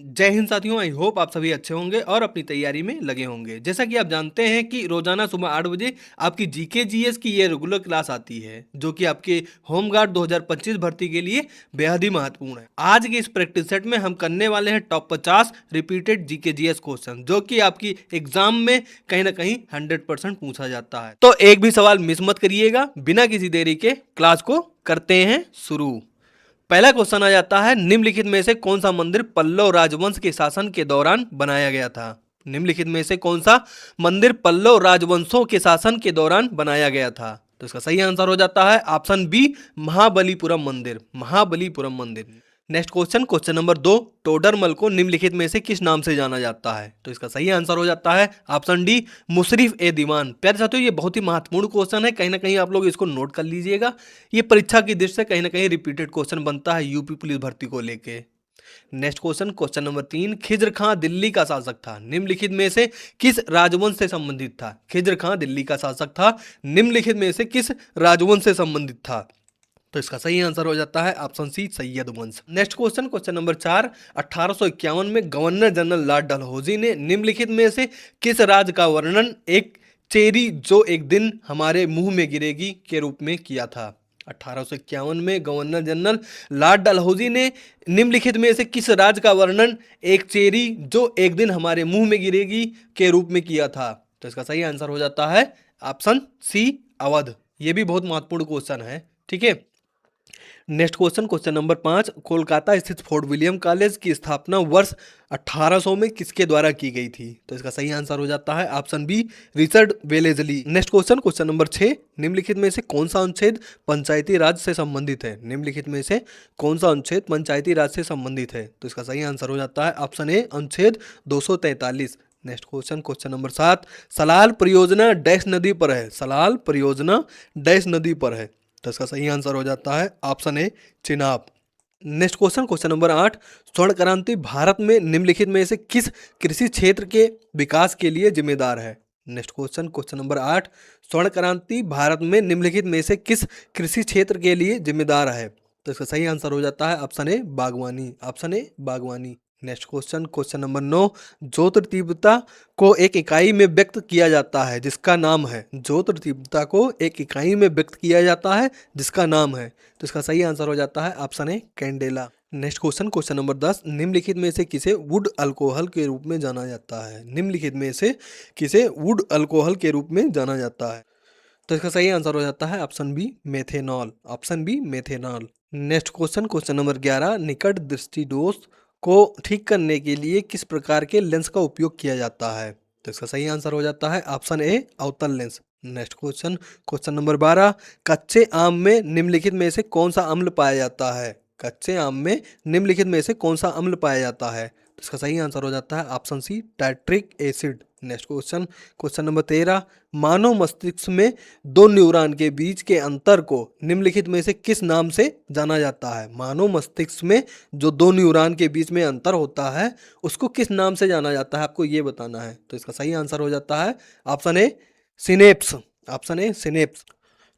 जय हिंद साथियों, I hope आप सभी अच्छे होंगे और अपनी तैयारी में लगे होंगे। जैसा कि आप जानते हैं कि रोजाना सुबह 8 बजे आपकी जीके जीएस की ये रेगुलर क्लास आती है, जो कि आपके होमगार्ड 2025 भर्ती के लिए बेहद ही महत्वपूर्ण है। आज के इस प्रैक्टिस सेट में हम करने वाले हैं top 50 repeated GK GS question, जो कि आपकी एग्जाम में कहीं ना कहीं 100% पूछा जाता है। तो एक भी सवाल मिस मत करिएगा। बिना किसी देरी के क्लास को करते हैं शुरू। पहला क्वेश्चन आ जाता है, निम्नलिखित में से कौन सा मंदिर पल्लव राजवंश के शासन के दौरान बनाया गया था? निम्नलिखित में से कौन सा मंदिर पल्लव राजवंशों के शासन के दौरान बनाया गया था? तो इसका सही आंसर हो जाता है ऑप्शन बी, महाबलीपुरम मंदिर। महाबलीपुरम मंदिर। Next question, question number 2, Todarmal को निम्नलिखित में से किस नाम से जाना जाता है? तो इसका सही आंसर हो जाता है ऑप्शन डी, मुशर्रिफ ए दीवान। प्यारे साथियों, ये बहुत ही महत्वपूर्ण क्वेश्चन है, कहीं ना कहीं आप लोग इसको नोट कर लीजिएगा। ये परीक्षा की दृष्टि से कहीं ना कहीं रिपीटेड क्वेश्चन बनता है यूपी पुलिस भर्ती को लेके। Next question, question number 3, Khizr Khan Delhi का शासक था, निम्नलिखित में से किस राजवंश से संबंधित था? खिज्र खां दिल्ली का शासक था, निम्नलिखित में से किस राजवंश से संबंधित था? तो इसका सही आंसर हो जाता है ऑप्शन सी, सैयद वंश। नेक्स्ट क्वेश्चन, क्वेश्चन नंबर 4, 1851 में गवर्नर जनरल लॉर्ड डलहौजी ने निम्नलिखित में से किस राज का वर्णन एक चेरी जो एक दिन हमारे मुंह में गिरेगी के रूप में किया था? 1851 में गवर्नर जनरल लॉर्ड डलहौजी ने निम्नलिखित में से किस राज का वर्णन एक चेरी जो एक दिन हमारे मुंह में गिरेगी के रूप में किया था? तो इसका सही आंसर हो जाता है ऑप्शन सी, अवध। ये भी बहुत महत्वपूर्ण क्वेश्चन है, ठीक है। Next question, question number 5, Kolkata स्थित फोर्ट विलियम कॉलेज की स्थापना वर्ष 1800 में किसके द्वारा की गई थी? तो इसका सही आंसर हो जाता है option B, Richard Wellesley. Next question, question number 6, निम्नलिखित में से कौन सा अनुच्छेद पंचायती राज से संबंधित है? निम्नलिखित में से कौन सा अनुच्छेद पंचायती राज से संबंधित है? तो इसका सही आंसर हो जाता है ऑप्शन ए, अनुच्छेद 243। Next question, question number 7, Salal परियोजना डैश नदी पर है? सलाल परियोजना डैश नदी पर है? तो इसका सही आंसर हो जाता है ऑप्शन ए, Chenab. Next question, question number 8, स्वर्ण क्रांति भारत में निम्नलिखित में से किस कृषि क्षेत्र के विकास के लिए जिम्मेदार है? नेक्स्ट क्वेश्चन, क्वेश्चन नंबर 8, स्वर्ण क्रांति भारत में निम्नलिखित में से किस कृषि क्षेत्र के लिए जिम्मेदार है? तो इसका सही आंसर हो जाता है ऑप्शन ए, बागवानी। ऑप्शन ए, बागवानी। नेक्स्ट क्वेश्चन, क्वेश्चन नंबर 9, ज्योतिर्तीव्रता को एक इकाई में व्यक्त किया जाता है जिसका नाम है? ज्योतिर्तीव्रता को एक इकाई में व्यक्त किया जाता है जिसका नाम है? तो इसका सही आंसर हो जाता है ऑप्शन ए, candela. Next question, question number 10, निम्नलिखित में से किसे वुड अल्कोहल के रूप में जाना जाता है? निम्नलिखित में से किसे वुड अल्कोहल के रूप में जाना जाता है? तो इसका सही आंसर हो जाता है option B, methanol. Option B, methanol. Next question, question number 11, निकट दृष्टि दोष को ठीक करने के लिए किस प्रकार के लेंस का उपयोग किया जाता है? तो इसका सही आंसर हो जाता है ऑप्शन ए, अवतल lens. Next question, question number 12, कच्चे आम में निम्नलिखित में से कौन सा अम्ल पाया जाता है? कच्चे आम में निम्नलिखित में से कौन सा अम्ल पाया जाता है? तो इसका सही आंसर हो जाता है ऑप्शन सी, टाइट्रिक acid. Next question, question number 13, मानव मस्तिष्क में दो न्यूरॉन के बीच के अंतर को निम्नलिखित में से किस नाम से जाना जाता है? मानव मस्तिष्क में जो दो न्यूरॉन के बीच में अंतर होता है उसको किस नाम से जाना जाता है, आपको ये बताना है। तो इसका सही आंसर हो जाता है option A, synapse. Option A, synapse.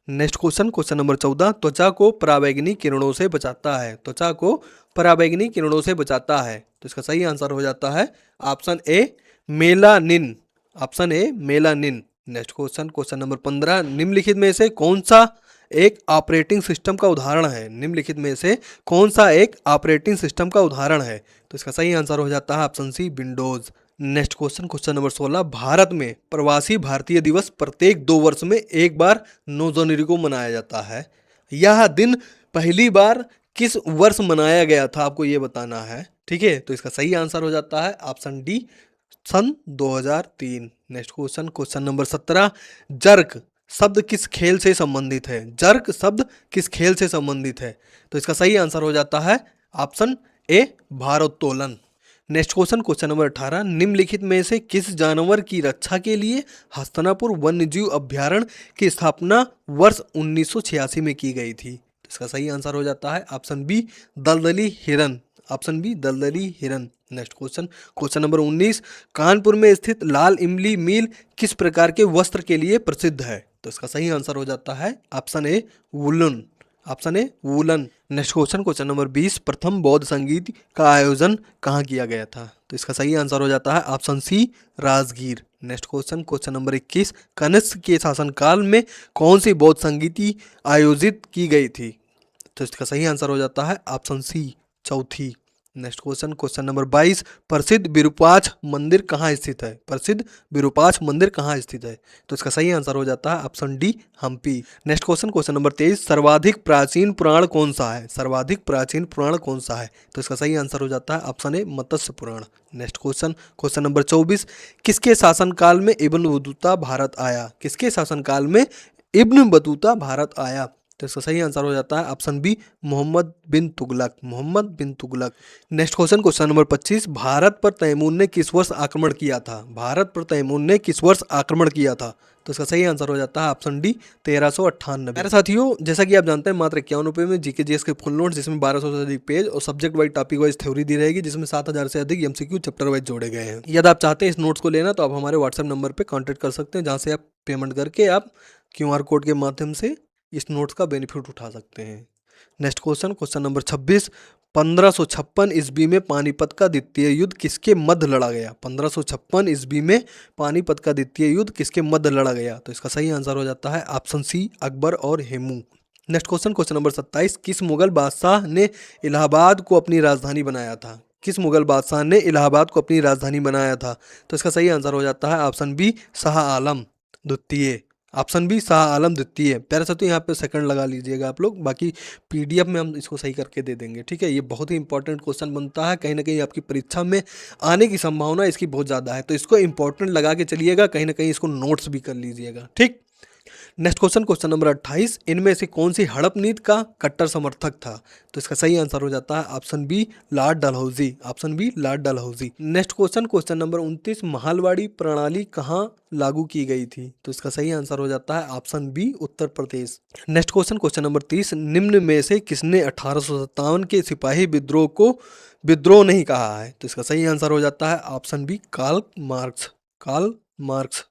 Next question, question number 14, त्वचा को पराबैंगनी किरणों से बचाता है? त्वचा को पराबैंगनी किरणों से बचाता है? तो इसका सही आंसर हो जाता है option A, melanin. Option A, melanin. Next question, question number 15, निम्नलिखित में से कौन सा एक ऑपरेटिंग सिस्टम का उदाहरण है? निम्नलिखित में से कौन सा एक ऑपरेटिंग सिस्टम का उदाहरण है? तो इसका सही आंसर हो जाता है option C, Windows. Next question, question number 16, Bharat में प्रवासी भारतीय दिवस प्रत्येक 2 वर्ष में एक बार 9 जनवरी को मनाया जाता है। यह दिन पहली बार किस वर्ष मनाया गया था, आपको ये बताना है, ठीक है। तो इसका सही आंसर हो जाता है ऑप्शन डी, सन 2003। Next question, question number 17, jerk शब्द किस खेल से संबंधित है? जर्क शब्द किस खेल से संबंधित है? तो इसका सही आंसर हो जाता है ऑप्शन ए, भारोत्तोलन। नेक्स्ट क्वेश्चन, क्वेश्चन नंबर 18, निम्नलिखित में से किस जानवर की रक्षा के लिए हस्तिनापुर वन्यजीव अभ्यारण्य की स्थापना वर्ष 1986 में की गई थी? तो इसका सही आंसर हो जाता है ऑप्शन बी, दलदली हिरन। ऑप्शन बी, दलदली हिरन। Next question, question number 19, Kanpur में स्थित लाल इमली मिल किस प्रकार के वस्त्र के लिए प्रसिद्ध है? तो इसका सही आंसर हो जाता है option A, woollen. Option A, woollen. Next question number 20, प्रथम बौद्ध संगीत का आयोजन कहाँ किया गया था? तो इसका सही आंसर हो जाता है option C, Rajgir. Next question number 21, कनिष्क के शासनकाल में कौन सी बौद्ध संगीति आयोजित की गई थी? तो इसका सही आंसर हो जाता है ऑप्शन सी, चौथी। नेक्स्ट क्वेश्चन नंबर 22, प्रसिद्ध विरूपाक्ष मंदिर कहाँ स्थित है? प्रसिद्ध विरूपाक्ष मंदिर कहाँ स्थित है? तो इसका सही आंसर हो जाता है option D, Hampi. Next question number 23, सर्वाधिक प्राचीन पुराण कौन सा है? सर्वाधिक प्राचीन पुराण कौन सा है? तो इसका सही आंसर हो जाता है option A, Matsya Purana. Next question number 24, किसके शासनकाल में इब्न बतूता भारत आया? किसके शासनकाल में इब्न बतूता भारत आया? तो इसका सही आंसर हो जाता है option B, Muhammad bin Tughlaq. Muhammad bin Tughlaq. Next question number 25, Bharat पर तैमूर ने किस वर्ष आक्रमण किया था? भारत पर तैमूर ने किस वर्ष आक्रमण किया था? तो इसका सही आंसर हो जाता है ऑप्शन डी, 1398। मेरे साथियों, जैसा कि आप जानते हैं, मात्र 51 रुपये में जीके जीएस के फुल नोट्स, जिसमें 1200 से अधिक पेज और subject wise topic wise theory दी रहेगी, जिसमें 7000 से अधिक एमसीक्यू चैप्टर वाइज जोड़े गए हैं। यदि आप चाहते हैं इस नोट्स को लेना तो आप हमारे व्हाट्सएप नंबर पर कॉन्टैक्ट कर सकते हैं, जहाँ से आप पेमेंट करके आप QR कोड के माध्यम से इस नोट्स का बेनिफिट उठा सकते हैं। नेक्स्ट क्वेश्चन नंबर 26, 1556 ईस्वी में पानीपत का द्वितीय युद्ध किसके मध्य लड़ा गया? 1556 ईस्वी में पानीपत का द्वितीय युद्ध किसके मध्य लड़ा गया? तो इसका सही आंसर हो जाता है ऑप्शन सी, अकबर और हेमू। नेक्स्ट क्वेश्चन नंबर 27, किस मुगल बादशाह ने इलाहाबाद को अपनी राजधानी बनाया था? किस मुगल बादशाह ने इलाहाबाद को अपनी राजधानी बनाया था? तो इसका सही आंसर हो जाता है ऑप्शन बी, शाह आलम द्वितीय। ऑप्शन बी, शाह आलम द्वितीय। प्यारे साथियों, यहाँ पे सेकंड लगा लीजिएगा आप लोग, बाकी PDF में हम इसको सही करके दे देंगे, ठीक है। ये बहुत ही इंपॉर्टेंट क्वेश्चन बनता है, कहीं ना कहीं आपकी परीक्षा में आने की संभावना इसकी बहुत ज़्यादा है, तो इसको इंपॉर्टेंट लगा के चलिएगा, कहीं ना कहीं इसको नोट्स भी कर लीजिएगा, ठीक। नेक्स्ट क्वेश्चन नंबर 28, इनमें से कौन सी हड़प नीति का कट्टर समर्थक था? तो इसका सही आंसर हो जाता है option B, Lord Dalhousie. Option B, Lord Dalhousie. Next question number 29, Mahalwari प्रणाली कहाँ लागू की गई थी? तो इसका सही आंसर हो जाता है option B, Uttar Pradesh. Next question number 30, निम्न में से किसने 1857 के सिपाही विद्रोह को विद्रोह नहीं कहा है? तो इसका सही आंसर हो जाता है option B, Karl Marx. Karl Marx.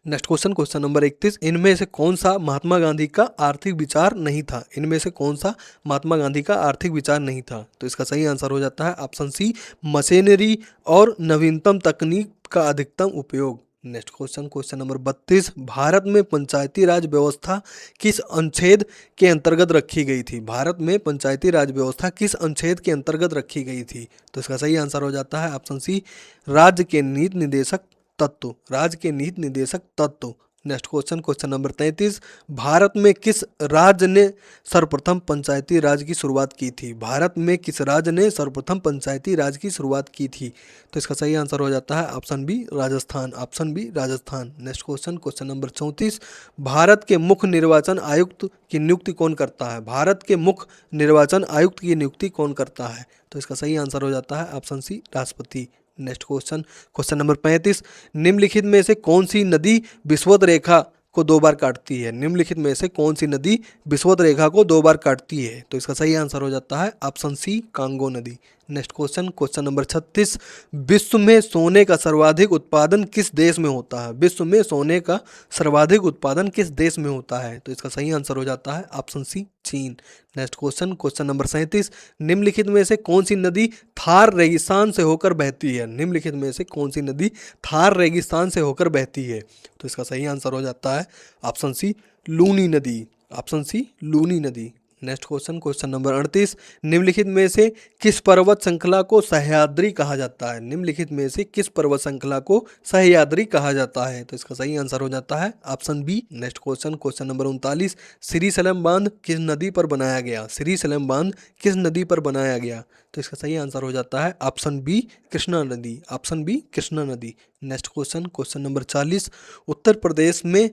Next question number 31, इनमें से कौन सा महात्मा गांधी का आर्थिक विचार नहीं था? इनमें से कौन सा महात्मा गांधी का आर्थिक विचार नहीं था? तो इसका सही आंसर हो जाता है ऑप्शन सी, मशीनरी और नवीनतम तकनीक का अधिकतम उपयोग। नेक्स्ट क्वेश्चन नंबर 32, भारत में पंचायती राज व्यवस्था किस अनुच्छेद के अंतर्गत रखी गई थी? भारत में पंचायती राज व्यवस्था किस अनुच्छेद के अंतर्गत रखी गई थी? तो इसका सही आंसर हो जाता है ऑप्शन सी, राज्य के नीति निर्देशक तत्व। राज्य के नीति निर्देशक तत्व। नेक्स्ट क्वेश्चन नंबर 33, भारत में किस राज्य ने सर्वप्रथम पंचायती राज की शुरुआत की थी? भारत में किस राज्य ने सर्वप्रथम पंचायती राज की शुरुआत की थी? तो इसका सही आंसर हो जाता है option B, Rajasthan. Option B, Rajasthan. Next question number 34, Bharat के मुख्य निर्वाचन आयुक्त की नियुक्ति कौन करता है? भारत के मुख्य निर्वाचन आयुक्त की नियुक्ति कौन करता है? तो इसका सही आंसर हो जाता है ऑप्शन सी, राष्ट्रपति। नेक्स्ट क्वेश्चन नंबर 35, निम्नलिखित में से कौन सी नदी विषुवत रेखा को 2 बार काटती है? निम्नलिखित में से कौन सी नदी विषुवत रेखा को 2 बार काटती है? तो इसका सही आंसर हो जाता है ऑप्शन सी, कांगो नदी। नेक्स्ट क्वेश्चन नंबर 36, विश्व में सोने का सर्वाधिक उत्पादन किस देश में होता है? विश्व में सोने का सर्वाधिक उत्पादन किस देश में होता है? तो इसका सही आंसर हो जाता है ऑप्शन सी, चीन। नेक्स्ट क्वेश्चन नंबर 37, निम्नलिखित में से कौन सी नदी थार रेगिस्तान से होकर बहती है? निम्नलिखित में से कौन सी नदी थार रेगिस्तान से होकर बहती है? तो इसका सही आंसर हो जाता है ऑप्शन सी, लूनी नदी। ऑप्शन सी, लूनी नदी। नेक्स्ट क्वेश्चन नंबर 38, निम्नलिखित में से किस पर्वत श्रृंखला को सह्याद्री कहा जाता है? निम्नलिखित में से किस पर्वत श्रृंखला को सह्याद्री कहा जाता है? तो इसका सही आंसर हो जाता है option B. Next question number 39, Srisailam बांध किस नदी पर बनाया गया? श्रीशैलम बांध किस नदी पर बनाया गया? तो इसका सही आंसर हो जाता है ऑप्शन बी, कृष्णा नदी। ऑप्शन बी, कृष्णा नदी। Next question number 40, Uttar Pradesh में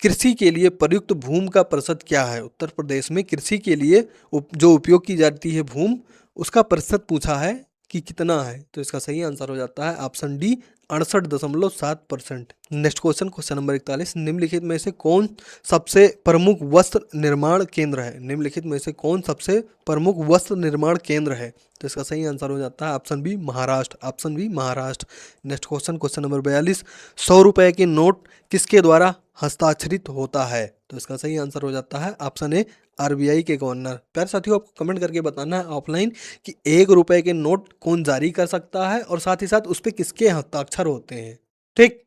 कृषि के लिए प्रयुक्त भूमि का प्रतिशत क्या है? उत्तर प्रदेश में कृषि के लिए जो उपयोग की जाती है भूमि, उसका प्रतिशत पूछा है कि कितना है? तो इसका सही आंसर हो जाता है option D, 68.7%। Next question number 41, निम्नलिखित में से कौन सबसे प्रमुख वस्त्र निर्माण केंद्र है? निम्नलिखित में से कौन सबसे प्रमुख वस्त्र निर्माण केंद्र है? तो इसका सही आंसर हो जाता है option B, Maharashtra. Option B, Maharashtra. Next question number 42, 100 रुपये के नोट किसके द्वारा हस्ताक्षरित होता है? तो इसका सही आंसर हो जाता है ऑप्शन ए, आरबीआई के गवर्नर। प्यारे साथियों, आपको कमेंट करके बताना है ऑफलाइन कि 1 रुपए के नोट कौन जारी कर सकता है और साथ ही साथ उस पे किसके हस्ताक्षर होते हैं। ठीक।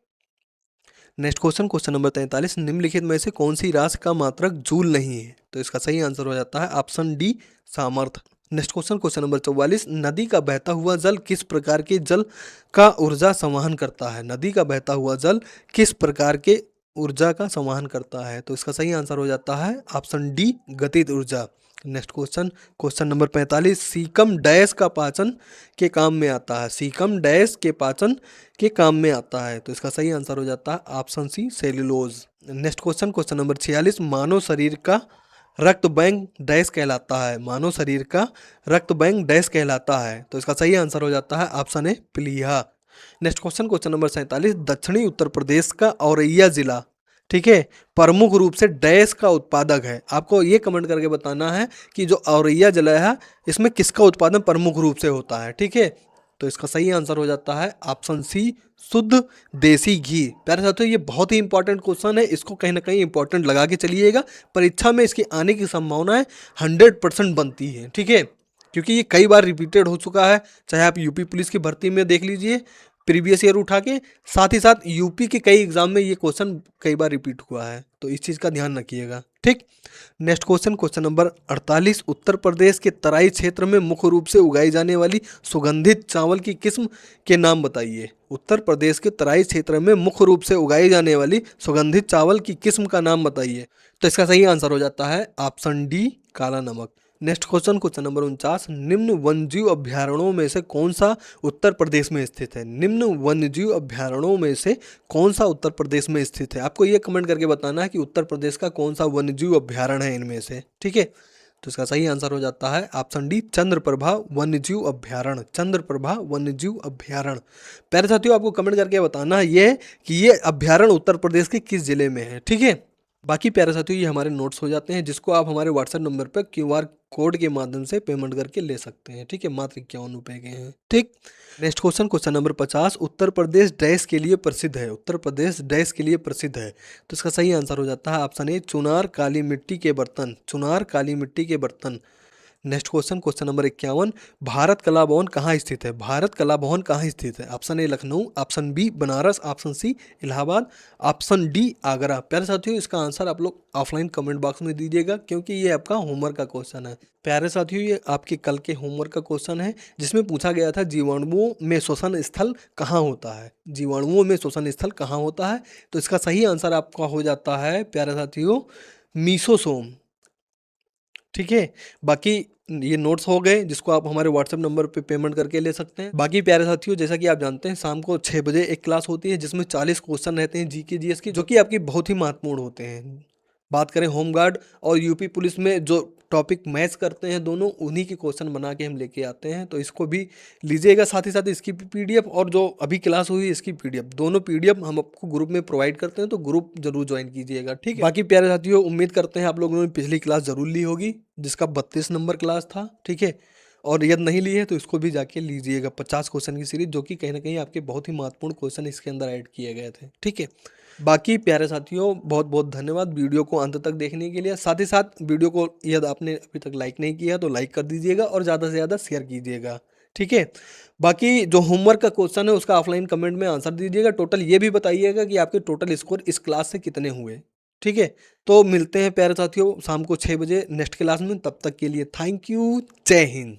नेक्स्ट क्वेश्चन, क्वेश्चन नंबर 43, निम्नलिखित में से कौन सी राशि का मात्रक जूल नहीं है? तो इसका सही आंसर हो जाता है ऑप्शन डी, सामर्थ्य। नेक्स्ट क्वेश्चन, क्वेश्चन नंबर 44, नदी का बहता हुआ जल किस प्रकार के जल का ऊर्जा संवहन करता है? नदी का बहता हुआ जल किस प्रकार के ऊर्जा का संवहन करता है? तो इसका सही आंसर हो जाता है ऑप्शन डी, गतिज ऊर्जा। Next question, question number 45, caecum dash का पाचन के काम में आता है? सीकम डैश के पाचन के काम में आता है? तो इसका सही आंसर हो जाता है option C, cellulose. Next question, question number 46, मानव शरीर का रक्त बैंक डैश कहलाता है? मानव शरीर का रक्त बैंक डैश कहलाता है? तो इसका सही आंसर हो जाता है ऑप्शन ए, प्लीहा। नेक्स्ट क्वेश्चन, क्वेश्चन नंबर 47, दक्षिणी उत्तर प्रदेश का औरैया जिला, ठीक है, प्रमुख रूप से डैश का उत्पादक है? आपको ये कमेंट करके बताना है कि जो औरैया जिला है इसमें किसका उत्पादन प्रमुख रूप से होता है। ठीक है, तो इसका सही आंसर हो जाता है ऑप्शन सी, शुद्ध देसी घी। प्यारे साथियों, ये बहुत ही इंपॉर्टेंट क्वेश्चन है, इसको कहीं ना कहीं इंपॉर्टेंट लगा के चलिएगा। परीक्षा में इसके आने की संभावनाएं 100% बनती है। ठीक है, क्योंकि ये कई बार रिपीटेड हो चुका है, चाहे आप यूपी पुलिस की भर्ती में देख लीजिए प्रीवियस ईयर उठा के, साथ ही साथ यूपी के कई एग्जाम में ये क्वेश्चन कई बार रिपीट हुआ है, तो इस चीज़ का ध्यान रखिएगा। ठीक। Next question, question number 48, Uttar Pradesh के तराई क्षेत्र में मुख्य रूप से उगाई जाने वाली सुगंधित चावल की किस्म के नाम बताइए? उत्तर प्रदेश के तराई क्षेत्र में मुख्य रूप से उगाई जाने वाली सुगंधित चावल की किस्म का नाम बताइए? तो इसका सही आंसर हो जाता है ऑप्शन डी, काला नमक। नेक्स्ट क्वेश्चन, क्वेश्चन नंबर 49, निम्न वन्यजीव अभ्यारण्यों में से कौन सा उत्तर प्रदेश में स्थित है? निम्न वन्यजीव अभ्यारण्यों में से कौन सा उत्तर प्रदेश में स्थित है? आपको ये कमेंट करके बताना है कि उत्तर प्रदेश का कौन सा वन्यजीव अभ्यारण्य है इनमें से। ठीक है, तो इसका सही आंसर हो जाता है ऑप्शन डी, चंद्रप्रभा वन्यजीव अभ्यारण्य। चंद्रप्रभा वन्यजीव अभ्यारण्य। प्यारे साथियों, आपको कमेंट करके बताना है ये कि ये अभ्यारण्य उत्तर प्रदेश के किस जिले में है। ठीक है, बाकी प्यारे साथियों, ये हमारे नोट्स हो जाते हैं जिसको आप हमारे व्हाट्सएप नंबर पर क्यूआर कोड के माध्यम से पेमेंट करके ले सकते हैं। ठीक है, मात्र 51 रुपए के हैं। ठीक। Next question, question number 50, Uttar Pradesh dash के लिए प्रसिद्ध है? उत्तर प्रदेश डैश के लिए प्रसिद्ध है? तो इसका सही आंसर हो जाता है ऑप्शन ए, चुनार काली मिट्टी के बर्तन। चुनार काली मिट्टी के बर्तन। Next question, question number 51, Bharat कला भवन कहाँ स्थित है? भारत कला भवन कहाँ स्थित है? Option A, Lucknow, option B, Banaras, option C, Allahabad, option D, Agra. प्यारे साथियों, इसका आंसर आप लोग ऑफलाइन कमेंट बॉक्स में दीजिएगा क्योंकि ये आपका होमवर्क का क्वेश्चन है। प्यारे साथियों, ये आपके कल के होमवर्क का क्वेश्चन है जिसमें पूछा गया था जीवाणुओं में श्वसन स्थल कहाँ होता है? जीवाणुओं में श्वसन स्थल कहाँ होता है? तो इसका सही आंसर आपका हो जाता है प्यारे साथियों, मीसोसोम। ठीक है, बाकी ये नोट्स हो गए जिसको आप हमारे व्हाट्सएप नंबर पे पेमेंट करके ले सकते हैं। बाकी प्यारे साथियों, जैसा कि आप जानते हैं शाम को 6 बजे एक क्लास होती है जिसमें 40 क्वेश्चन रहते हैं जीके जीएस की, जो कि आपकी बहुत ही महत्वपूर्ण होते हैं। बात करें होमगार्ड और यूपी पुलिस में जो टॉपिक मैच करते हैं दोनों, उन्हीं के क्वेश्चन बना के हम लेके आते हैं, तो इसको भी लीजिएगा। साथ ही साथ इसकी पीडीएफ और जो अभी क्लास हुई इसकी पीडीएफ, दोनों पीडीएफ हम आपको ग्रुप में प्रोवाइड करते हैं, तो ग्रुप जरूर ज्वाइन कीजिएगा। ठीक है, बाकी प्यारे साथियों, उम्मीद करते हैं आप लोगों ने पिछली क्लास जरूर ली होगी जिसका 32 नंबर क्लास था। ठीक है, और यदि नहीं ली है तो इसको भी जाके लीजिएगा, 50 क्वेश्चन की सीरीज, जो कि कहीं ना कहीं आपके बहुत ही महत्वपूर्ण क्वेश्चन इसके अंदर ऐड किए गए थे। ठीक है, बाकी प्यारे साथियों, बहुत बहुत धन्यवाद वीडियो को अंत तक देखने के लिए। साथ ही साथ वीडियो को यदि आपने अभी तक लाइक नहीं किया तो लाइक कर दीजिएगा और ज़्यादा से ज़्यादा शेयर कीजिएगा। ठीक है, बाकी जो होमवर्क का क्वेश्चन है उसका ऑफलाइन कमेंट में आंसर दीजिएगा। टोटल ये भी बताइएगा कि आपके टोटल स्कोर इस क्लास से कितने हुए। ठीक है, तो मिलते हैं प्यारे साथियों शाम को 6 बजे नेक्स्ट क्लास में। तब तक के लिए थैंक यू, जय हिंद।